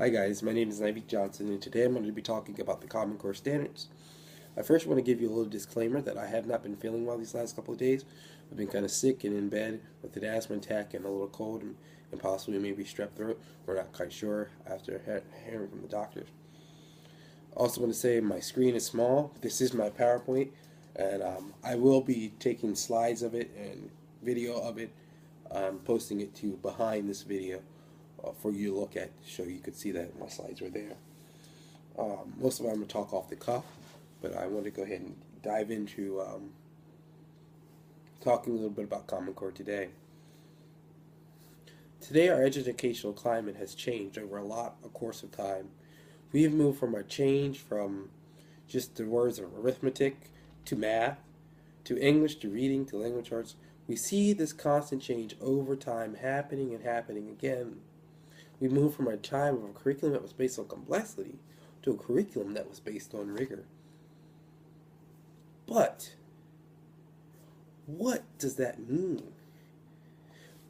Hi guys, my name is Nivek Johnson, and today I'm going to be talking about the Common Core standards. I first want to give you a little disclaimer that I have not been feeling well these last couple of days. I've been kind of sick and in bed with an asthma attack and a little cold and possibly maybe strep throat. We're not quite sure after hearing from the doctors. Also want to say my screen is small. This is my PowerPoint, and I will be taking slides of it and video of it, posting it to behind this video for you to look at, so you could see that my slides were there. Most of it I'm going to talk off the cuff, but I want to go ahead and dive into talking a little bit about Common Core today. Today our educational climate has changed over a course of time. We have moved from just the words of arithmetic to math, to English, to reading, to language arts. We see this constant change over time happening and happening again. We moved from a time of a curriculum that was based on complexity to a curriculum that was based on rigor. But what does that mean?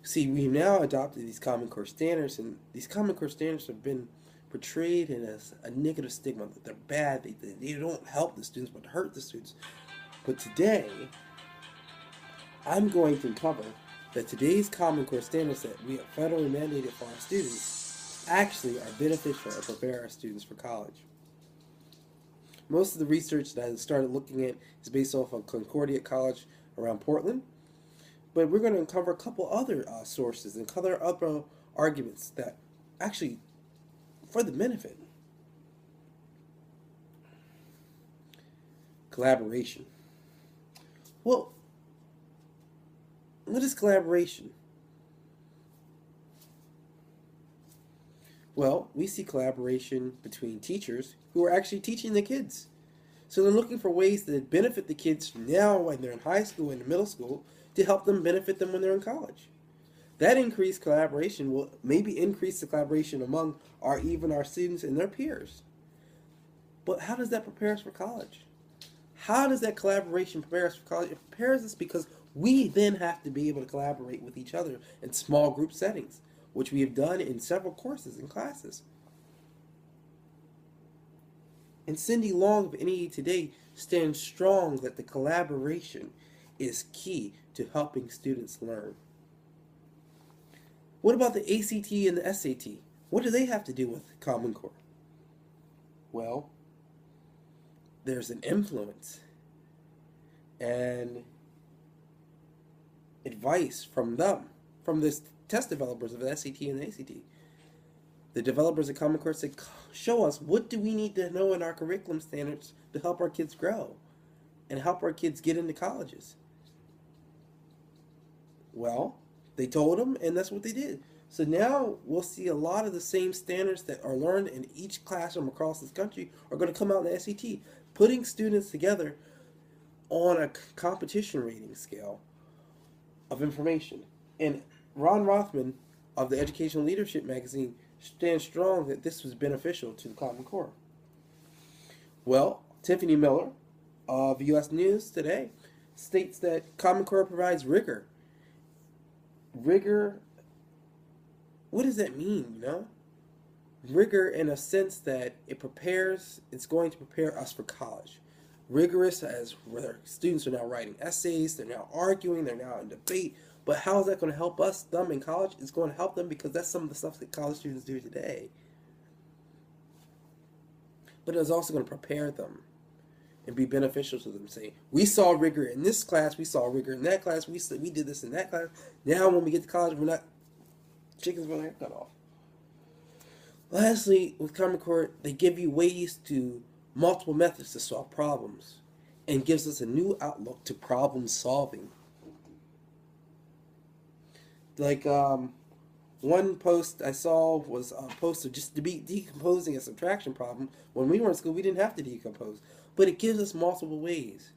See, we've now adopted these Common Core standards, and these Common Core standards have been portrayed in as a negative stigma, that they're bad, they don't help the students but hurt the students. But today, I'm going to cover that today's Common Core standards that we have federally mandated for our students actually are beneficial and prepare our students for college. Most of the research that I started looking at is based off of Concordia College around Portland, but we're going to uncover a couple other sources and cover other arguments that actually for the benefit. Collaboration. Well, what is collaboration? Well, we see collaboration between teachers who are actually teaching the kids. So they're looking for ways that benefit the kids now when they're in high school and middle school to help them benefit them when they're in college. That increased collaboration will maybe increase the collaboration among even our students and their peers. But how does that prepare us for college? How does that collaboration prepare us for college? It prepares us because we then have to be able to collaborate with each other in small group settings, which we have done in several courses and classes. And Cindy Long of NEA Today stands strong that the collaboration is key to helping students learn. What about the ACT and the SAT? What do they have to do with Common Core? Well, there's an influence and advice from them, from the test developers of the SAT and the ACT. The developers of Common Core say, show us what do we need to know in our curriculum standards to help our kids grow and help our kids get into colleges. Well, they told them, and that's what they did. So now we'll see a lot of the same standards that are learned in each classroom across this country are going to come out in the SAT, putting students together on a competition rating scale of information. And Ron Rothman of the Educational Leadership magazine stands strong that this was beneficial to the Common Core. Well, Tiffany Miller of U.S. News Today states that Common Core provides rigor. Rigor, what does that mean, you know? Rigor in a sense that it's going to prepare us for college. Rigorous as where students are now writing essays, they're now arguing, they're now in debate. But how is that going to help them in college? It's going to help them because that's some of the stuff that college students do today. But it's also going to prepare them and be beneficial to them. Say, we saw rigor in this class, we saw rigor in that class, we did this in that class. Now when we get to college, we're not chickens with their head cut off. Lastly, with Common Core, they give you multiple methods to solve problems and gives us a new outlook to problem solving. Like one post I saw was a post of just decomposing a subtraction problem. When we were in school, we didn't have to decompose. But it gives us multiple ways.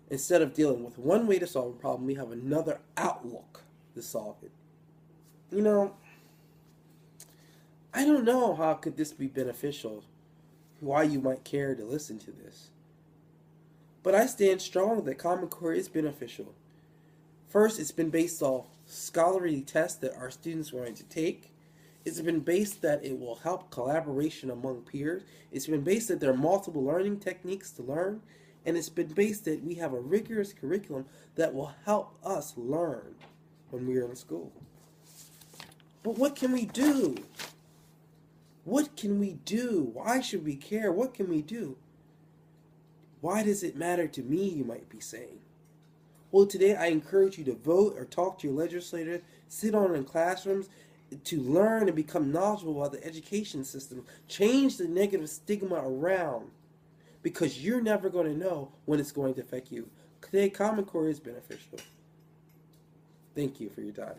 Instead of dealing with one way to solve a problem, we have another outlook to solve it. You know, I don't know how could this be beneficial, why you might care to listen to this. But I stand strong that Common Core is beneficial. First, it's been based off scholarly tests that our students are going to take It's been based that it will help collaboration among peers. It's been based that there are multiple learning techniques to learn. And it's been based that we have a rigorous curriculum that will help us learn when we are in school. But what can we do? What can we do? Why should we care? What can we do? Why does it matter to me, you might be saying? Well, today I encourage you to vote or talk to your legislator, sit on in classrooms to learn and become knowledgeable about the education system. Change the negative stigma around, because you're never going to know when it's going to affect you. Today, Common Core is beneficial. Thank you for your time.